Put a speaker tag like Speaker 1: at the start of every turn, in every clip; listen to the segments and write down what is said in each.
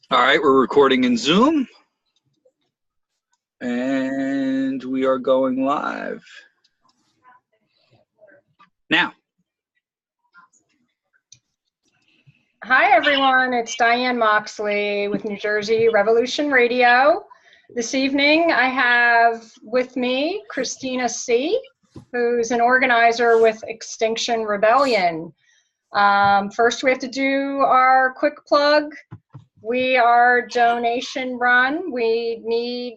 Speaker 1: All right, we're recording in Zoom, and we are going live now.
Speaker 2: Hi, everyone. It's Diane Moxley with New Jersey Revolution Radio. This evening, I have with me Christina See, who's an organizer with Extinction Rebellion. First, we have to do our quick plug. We are donation run. We need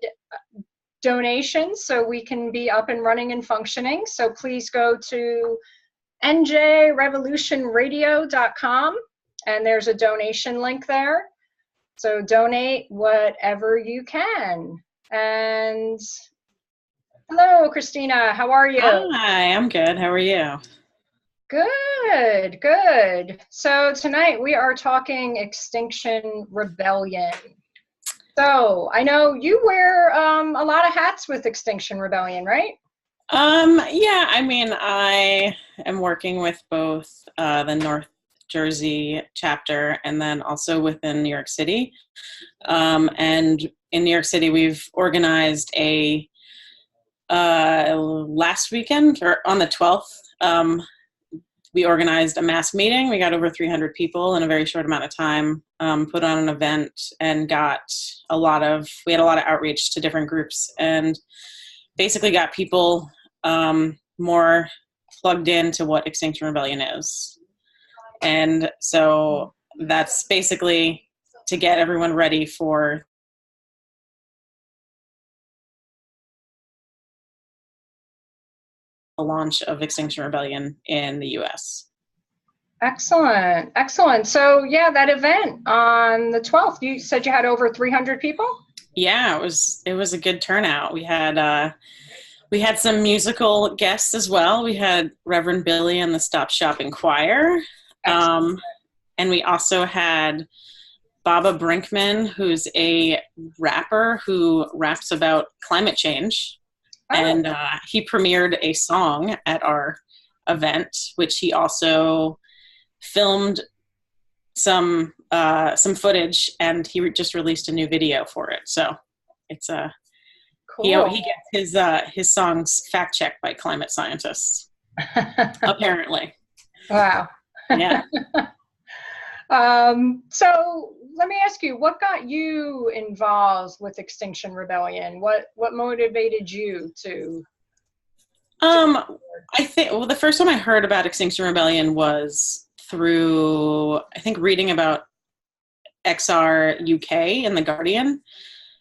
Speaker 2: donations so we can be up and running and functioning. So please go to njrevolutionradio.com and there's a donation link there. So donate whatever you can. And hello, Christina. How are you?
Speaker 3: Hi, I'm good. How are you?
Speaker 2: Good, good. So tonight we are talking Extinction Rebellion. So I know you wear a lot of hats with Extinction Rebellion, right?
Speaker 3: Yeah, I mean, I am working with both the North Jersey chapter and then also within New York City. And in New York City, we've organized a last weekend, or on the 12th, we organized a mass meeting. We got over 300 people in a very short amount of time, put on an event, and we had a lot of outreach to different groups, and basically got people more plugged into what Extinction Rebellion is. And so that's basically to get everyone ready for the launch of Extinction Rebellion in the US.
Speaker 2: Excellent, excellent. So yeah, that event on the 12th, you said you had over 300 people?
Speaker 3: Yeah, it was a good turnout. We had some musical guests as well. We had Reverend Billy and the Stop Shopping Choir. And we also had Baba Brinkman, who's a rapper who raps about climate change. Oh. And he premiered a song at our event, which he also filmed some footage, and he just released a new video for it. So it's cool. He gets his songs fact checked by climate scientists, apparently.
Speaker 2: Wow.
Speaker 3: Yeah.
Speaker 2: So let me ask you, what got you involved with Extinction Rebellion? What motivated you to?
Speaker 3: I think, the first time I heard about Extinction Rebellion was through, I think, reading about XR UK in The Guardian.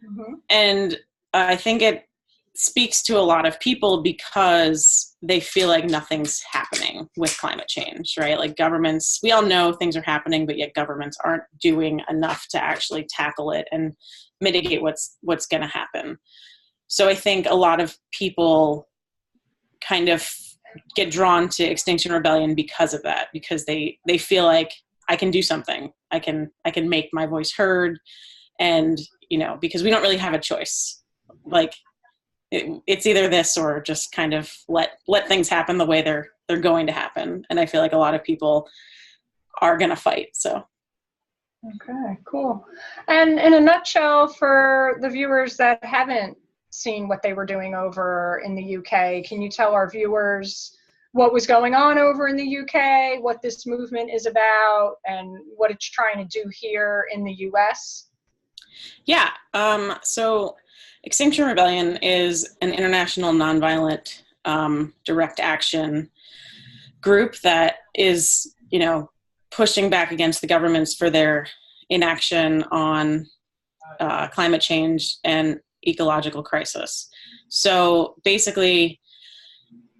Speaker 3: Mm-hmm. And I think it speaks to a lot of people because they feel like nothing's happening with climate change, right? Like governments, we all know things are happening, but yet governments aren't doing enough to actually tackle it and mitigate what's going to happen. So I think a lot of people kind of get drawn to Extinction Rebellion because of that, because they feel like I can do something. I can make my voice heard, and because we don't really have a choice. Like it's either this or just kind of let things happen the way they're going to happen. And I feel like a lot of people are going to fight. So.
Speaker 2: Okay, cool. And in a nutshell, for the viewers that haven't seen what they were doing over in the UK, can you tell our viewers what was going on over in the UK, what this movement is about, and what it's trying to do here in the US?
Speaker 3: Yeah. So Extinction Rebellion is an international nonviolent direct action group that is, pushing back against the governments for their inaction on climate change and ecological crisis. So basically,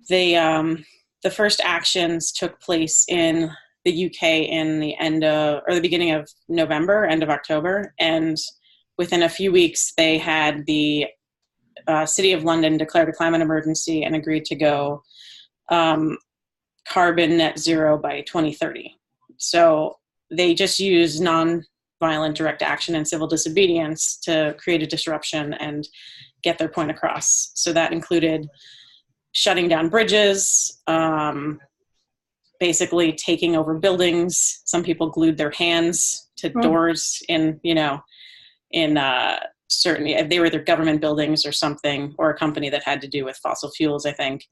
Speaker 3: the first actions took place in the UK in the beginning of November, end of October, and within a few weeks, they had the City of London declared a climate emergency and agreed to go carbon net zero by 2030. So they just used non-violent direct action and civil disobedience to create a disruption and get their point across. So that included shutting down bridges, basically taking over buildings. Some people glued their hands to doors in, certain, if they were their government buildings or something, or a company that had to do with fossil fuels, I think.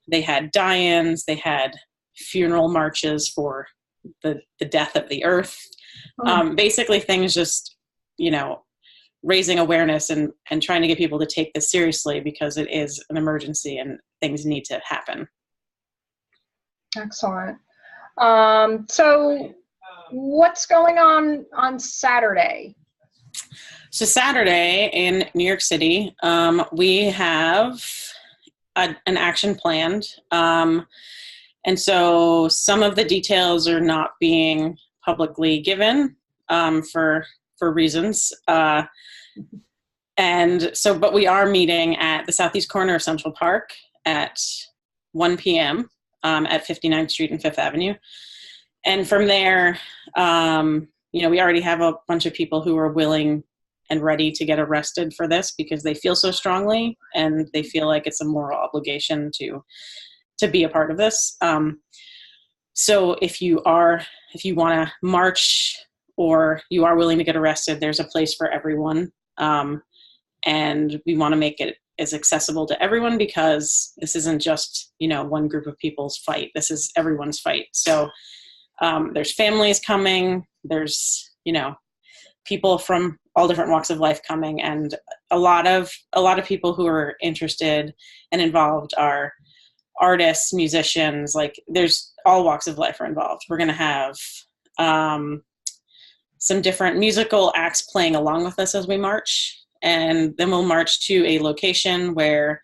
Speaker 3: They had die-ins, they had funeral marches for the death of the earth. Basically things just, raising awareness and trying to get people to take this seriously, because it is an emergency and things need to happen.
Speaker 2: Excellent. So what's going on Saturday?
Speaker 3: So Saturday in New York City, we have an action planned. And so some of the details are not being publicly given for reasons. And so, but we are meeting at the southeast corner of Central Park at 1 p.m. At 59th Street and 5th Avenue. And from there, we already have a bunch of people who are willing and ready to get arrested for this because they feel so strongly and they feel like it's a moral obligation to be a part of this. So if you want to march or you are willing to get arrested, there's a place for everyone. And we want to make it as accessible to everyone because this isn't just, one group of people's fight. This is everyone's fight. So there's families coming, there's, people from all different walks of life coming, and a lot of people who are interested and involved are artists, musicians, like there's all walks of life are involved. We're going to have some different musical acts playing along with us as we march. And then we'll march to a location where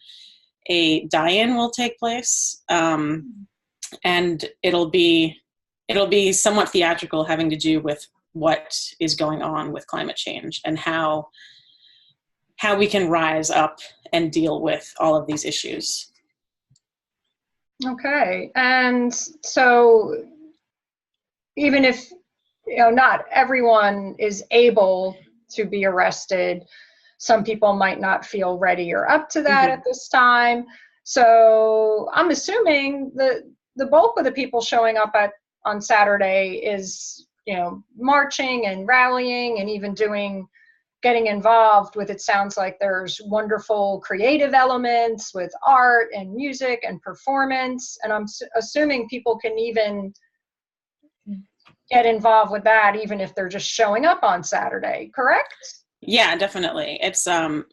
Speaker 3: a die-in will take place. And it'll be somewhat theatrical, having to do with what is going on with climate change and how we can rise up and deal with all of these issues.
Speaker 2: Okay. And so even if, not everyone is able to be arrested, some people might not feel ready or up to that at this time. So I'm assuming the bulk of the people showing up on Saturday is, marching and rallying and even getting involved with, it sounds like there's wonderful creative elements with art and music and performance. And I'm assuming people can even get involved with that even if they're just showing up on Saturday, correct?
Speaker 3: Yeah, definitely. It's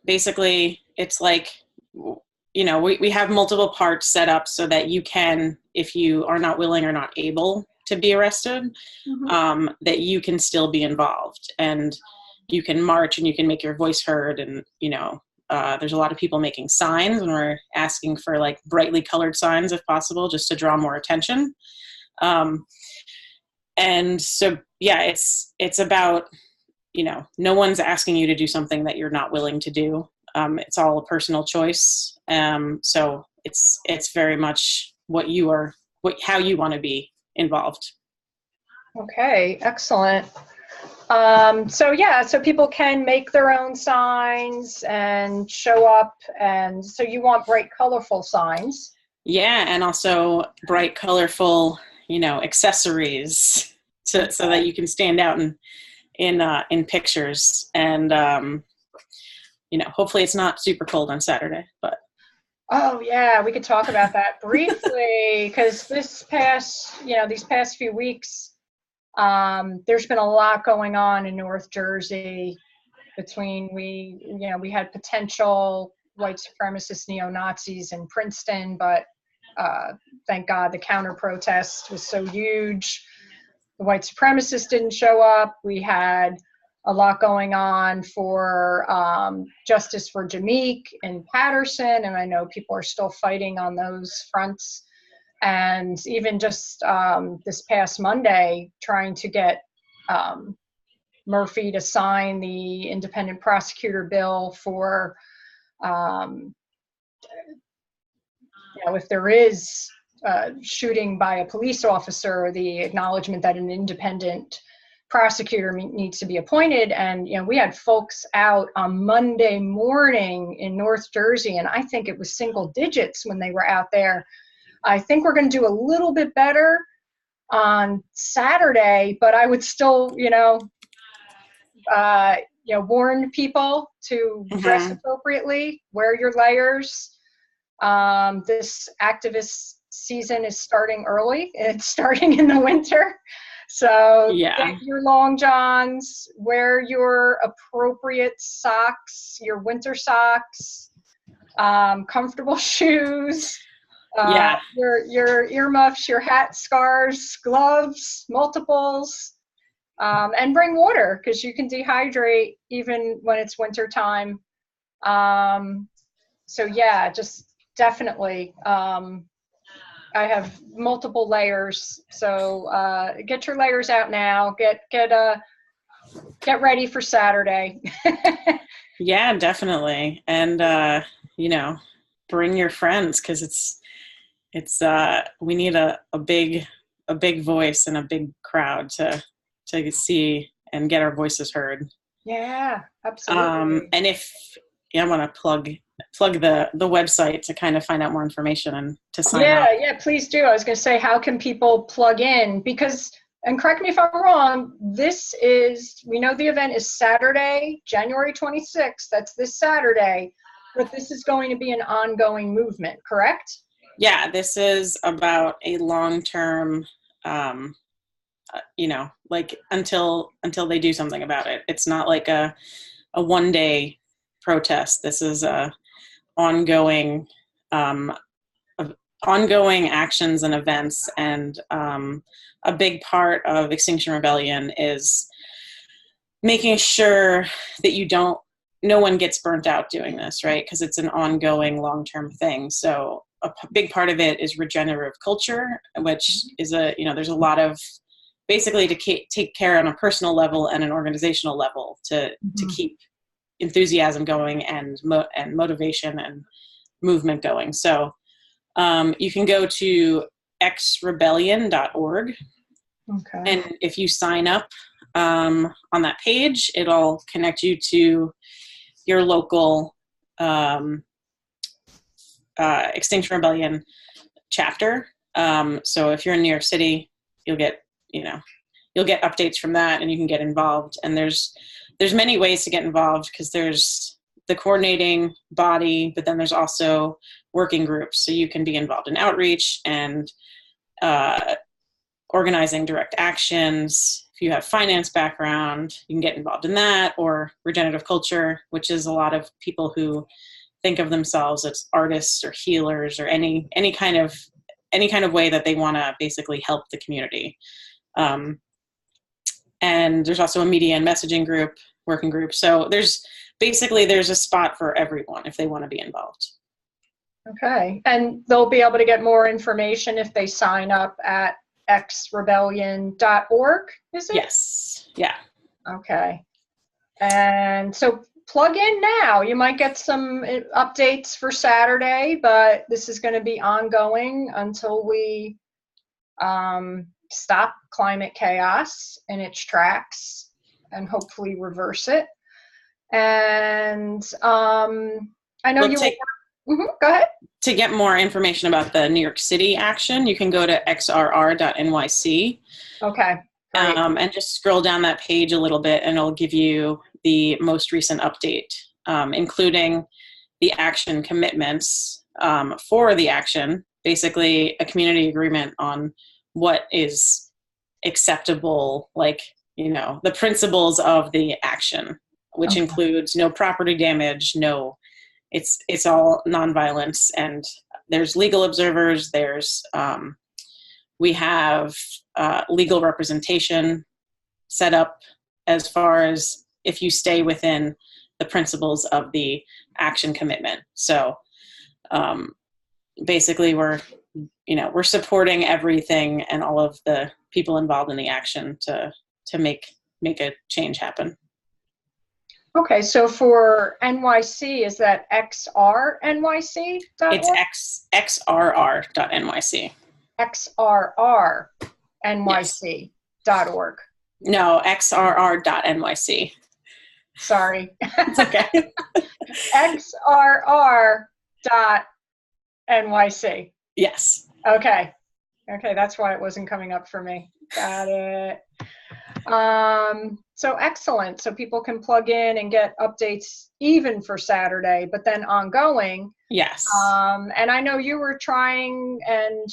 Speaker 3: basically, it's like, we have multiple parts set up so that you can, if you are not willing or not able to be arrested, that you can still be involved and you can march and you can make your voice heard. And, there's a lot of people making signs, and we're asking for like brightly colored signs if possible, just to draw more attention. And so, yeah, it's about, no one's asking you to do something that you're not willing to do. It's all a personal choice. So it's very much how you want to be involved.
Speaker 2: Okay, excellent. So people can make their own signs and show up. And so you want bright, colorful signs. Yeah,
Speaker 3: and also bright, colorful, accessories so that you can stand out in pictures. And, hopefully it's not super cold on Saturday, but.
Speaker 2: Oh yeah, we could talk about that briefly because these past few weeks, there's been a lot going on in North Jersey between we had potential white supremacist neo-Nazis in Princeton, but thank God the counter protest was so huge. The white supremacists didn't show up. We had a lot going on for justice for Jameek and Patterson, and I know people are still fighting on those fronts. And even just this past Monday, trying to get Murphy to sign the independent prosecutor bill for, if there is shooting by a police officer, the acknowledgement that an independent prosecutor needs to be appointed. And, we had folks out on Monday morning in North Jersey, and I think it was single digits when they were out there I think we're going to do a little bit better on Saturday, but I would still, warn people to dress appropriately, wear your layers. This activist season is starting early. It's starting in the winter. So get your long johns, wear your appropriate socks, your winter socks, comfortable shoes, your earmuffs, your hat, scarves, gloves, multiples, and bring water because you can dehydrate even when it's winter time. So yeah, just definitely. I have multiple layers, so get your layers out now. Get ready for Saturday.
Speaker 3: Yeah, definitely, and bring your friends because it's we need a big voice and a big crowd to see and get our voices heard.
Speaker 2: Yeah, absolutely.
Speaker 3: And if I want to plug the website to kind of find out more information and to sign up.
Speaker 2: Yeah, please do. I was going to say, how can people plug in? Because, and correct me if I'm wrong, we know the event is Saturday, January 26th. That's this Saturday, but this is going to be an ongoing movement, correct?
Speaker 3: Yeah, this is about a long-term, like until they do something about it. It's not like a one-day protest. This is ongoing actions and events, and a big part of Extinction Rebellion is making sure that no one gets burnt out doing this, right? Because it's an ongoing long-term thing. So a big part of it is regenerative culture, which is there's a lot of basically to take care on a personal level and an organizational level to keep enthusiasm going and motivation and movement going. So you can go to xrebellion.org.
Speaker 2: Okay.
Speaker 3: And if you sign up on that page, it'll connect you to your local Extinction Rebellion chapter. So if you're in New York City, you'll get updates from that, and you can get involved. And there's many ways to get involved because there's the coordinating body, but then there's also working groups. So you can be involved in outreach and organizing direct actions. If you have finance background, you can get involved in that, or regenerative culture, which is a lot of people who think of themselves as artists or healers or any kind of way that they want to basically help the community. And there's also a media and messaging group, working group. So there's a spot for everyone if they want to be involved.
Speaker 2: Okay. And they'll be able to get more information if they sign up at xrebellion.org, is it?
Speaker 3: Yes. Yeah.
Speaker 2: Okay. And so plug in now. You might get some updates for Saturday, but this is going to be ongoing until we stop climate chaos in its tracks and hopefully reverse it. And I know go ahead.
Speaker 3: To get more information about the New York City action, you can go to xrr.nyc.
Speaker 2: Okay.
Speaker 3: And just scroll down that page a little bit, and it'll give you the most recent update, including the action commitments for the action, basically a community agreement on what is acceptable, the principles of the action, which includes no property damage, it's all nonviolence, and there's legal observers, we have legal representation set up as far as if you stay within the principles of the action commitment. So basically we're supporting everything and all of the people involved in the action to make a change happen.
Speaker 2: Okay, so for NYC, is that xrnyc.org?
Speaker 3: It's xrr.nyc.
Speaker 2: xrrnyc.org.
Speaker 3: No, xrr.nyc.
Speaker 2: Sorry.
Speaker 3: It's okay.
Speaker 2: xrr.nyc.
Speaker 3: Yes.
Speaker 2: Okay. Okay, that's why it wasn't coming up for me. Got it. So excellent. So people can plug in and get updates even for Saturday, but then ongoing.
Speaker 3: Yes.
Speaker 2: And I know you were trying, and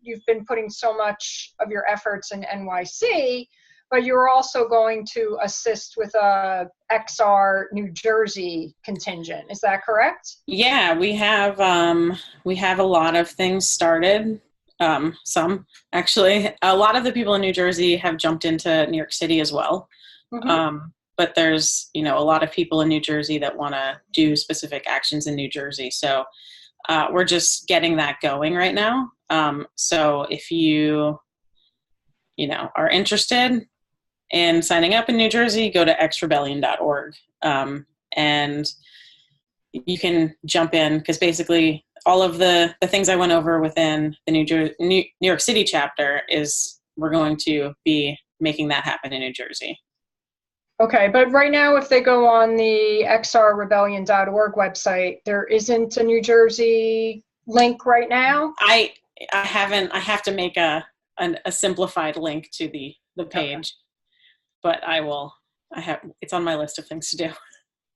Speaker 2: you've been putting so much of your efforts in NYC, but you're also going to assist with a XR New Jersey contingent. Is that correct?
Speaker 3: Yeah, we have a lot of things started. Some actually, a lot of the people in New Jersey have jumped into New York City as well.
Speaker 2: Mm-hmm.
Speaker 3: But there's, a lot of people in New Jersey that want to do specific actions in New Jersey. So we're just getting that going right now. So if you are interested in signing up in New Jersey, go to xrebellion.org. And you can jump in, because basically all of the things I went over within the New York City chapter is we're going to be making that happen in New Jersey.
Speaker 2: Okay, but right now, if they go on the xrrebellion.org website, there isn't a New Jersey link right now?
Speaker 3: I have to make a simplified link to the page, okay. But it's on my list of things to do.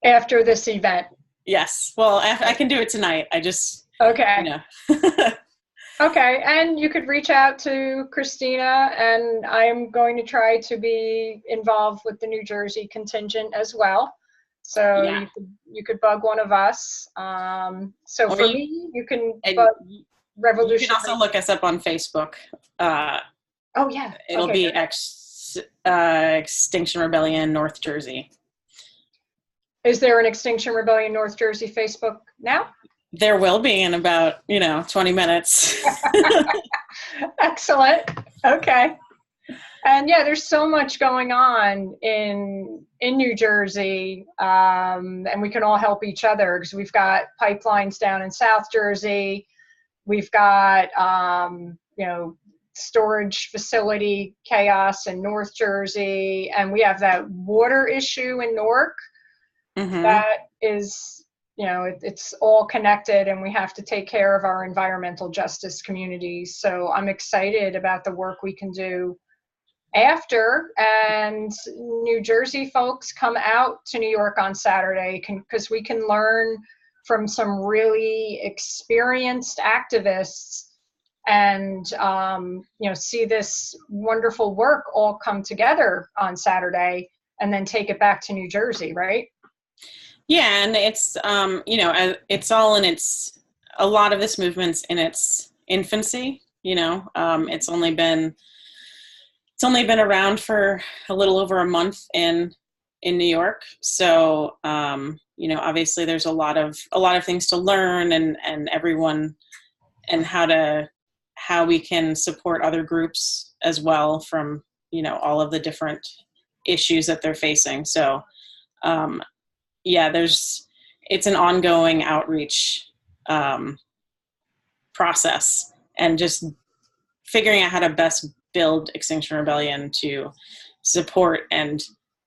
Speaker 3: After
Speaker 2: this event?
Speaker 3: Yes. Well, I can do it tonight. I just,
Speaker 2: okay. Okay, and you could reach out to Christina, and I'm going to try to be involved with the New Jersey contingent as well. So yeah. you could bug one of us. So or for me, you can bug Revolution.
Speaker 3: You can also look us up on Facebook.
Speaker 2: Oh yeah,
Speaker 3: it'll be Extinction Rebellion North Jersey.
Speaker 2: Is there an Extinction Rebellion North Jersey Facebook now?
Speaker 3: There will be in about 20 minutes.
Speaker 2: Excellent. Okay. And yeah, there's so much going on in New Jersey, and we can all help each other, because we've got pipelines down in South Jersey. We've got storage facility chaos in North Jersey, and we have that water issue in Newark. Mm-hmm. That is, it's all connected, and we have to take care of our environmental justice communities. So I'm excited about the work we can do after. And New Jersey folks, come out to New York on Saturday, because we can learn from some really experienced activists, and see this wonderful work all come together on Saturday, and then take it back to New Jersey, right?
Speaker 3: Yeah, and it's it's all in a lot of this movement's in its infancy. It's only been around for a little over a month in New York. So obviously there's a lot of things to learn, and everyone, and how we can support other groups as well from all of the different issues that they're facing. So it's an ongoing outreach process, and just figuring out how to best build Extinction Rebellion to support and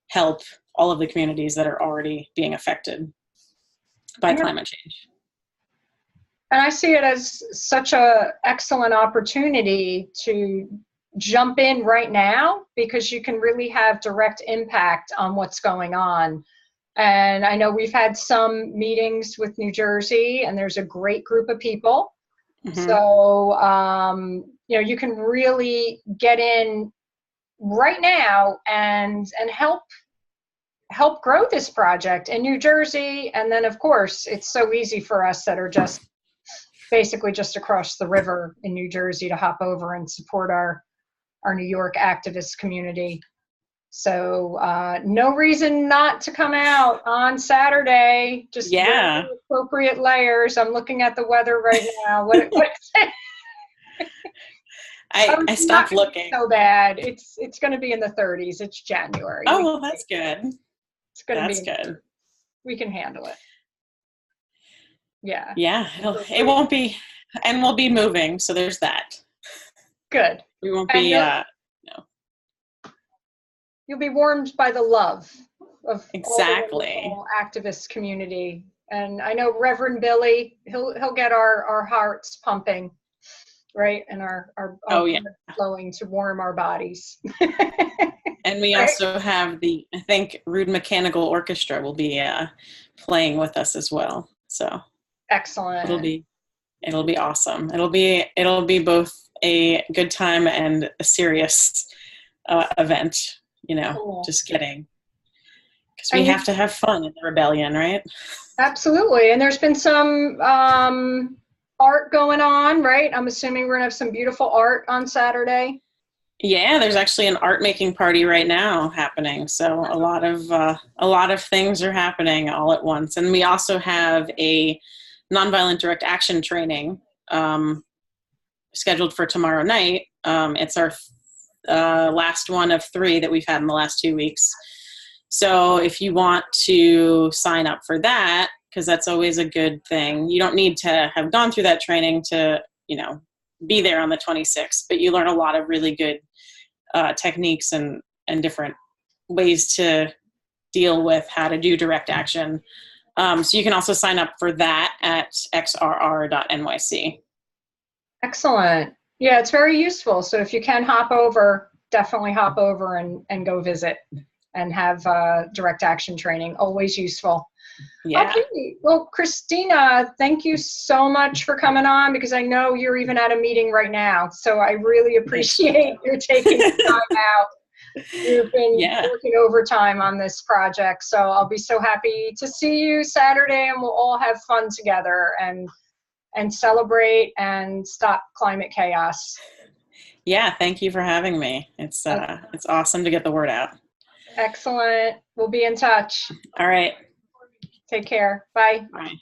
Speaker 3: help all of the communities that are already being affected by climate change.
Speaker 2: And I see it as such an excellent opportunity to jump in right now, because you can really have direct impact on what's going on. And I know we've had some meetings with New Jersey, and there's a great group of people. Mm-hmm. So, you can really get in right now and help grow this project in New Jersey. And then, of course, it's so easy for us that are basically just across the river in New Jersey to hop over and support our New York activist community. So no reason not to come out on Saturday. Just wear the appropriate layers. I'm looking at the weather right now. What
Speaker 3: I stopped looking.
Speaker 2: So bad. It's going to be in the 30s. It's January.
Speaker 3: Oh, well, that's good.
Speaker 2: It's going to be
Speaker 3: good.
Speaker 2: We can handle it. Yeah.
Speaker 3: Yeah, it won't be, and we'll be moving, so there's that.
Speaker 2: Good.
Speaker 3: We won't be
Speaker 2: You'll be warmed by the love of
Speaker 3: exactly
Speaker 2: all the activist community. And I know Reverend Billy, he'll get our hearts pumping right? And our
Speaker 3: Oh, yeah.
Speaker 2: blood flowing to warm our bodies.
Speaker 3: And we
Speaker 2: Right.
Speaker 3: also have I think Rude Mechanical Orchestra will be playing with us as well. So
Speaker 2: Excellent.
Speaker 3: it'll be awesome. It'll be both a good time and a serious event,
Speaker 2: Cool.
Speaker 3: just kidding. Because we have to have fun in the rebellion, right?
Speaker 2: Absolutely. And there's been some art going on, right? I'm assuming we're going to have some beautiful art on Saturday.
Speaker 3: Yeah, there's actually an art making party right now happening. So a lot of things are happening all at once. And we also have a nonviolent direct action training scheduled for tomorrow night. It's our last one of 3 that we've had in the last 2 weeks. So if you want to sign up for that, because that's always a good thing, you don't need to have gone through that training to, be there on the 26th, but you learn a lot of really good techniques and different ways to deal with how to do direct action. So you can also sign up for that at xrr.nyc.
Speaker 2: Excellent. Yeah, it's very useful. So if you can definitely hop over and go visit and have direct action training. Always useful.
Speaker 3: Yeah.
Speaker 2: Okay. Well, Christina, thank you so much for coming on, because I know you're even at a meeting right now. So I really appreciate your taking the time out. You've been working overtime on this project. So I'll be so happy to see you Saturday, and we'll all have fun together and celebrate and stop climate chaos.
Speaker 3: Yeah, thank you for having me. It's awesome to get the word out.
Speaker 2: Excellent. We'll be in touch.
Speaker 3: All right.
Speaker 2: Take care. Bye.
Speaker 3: Bye.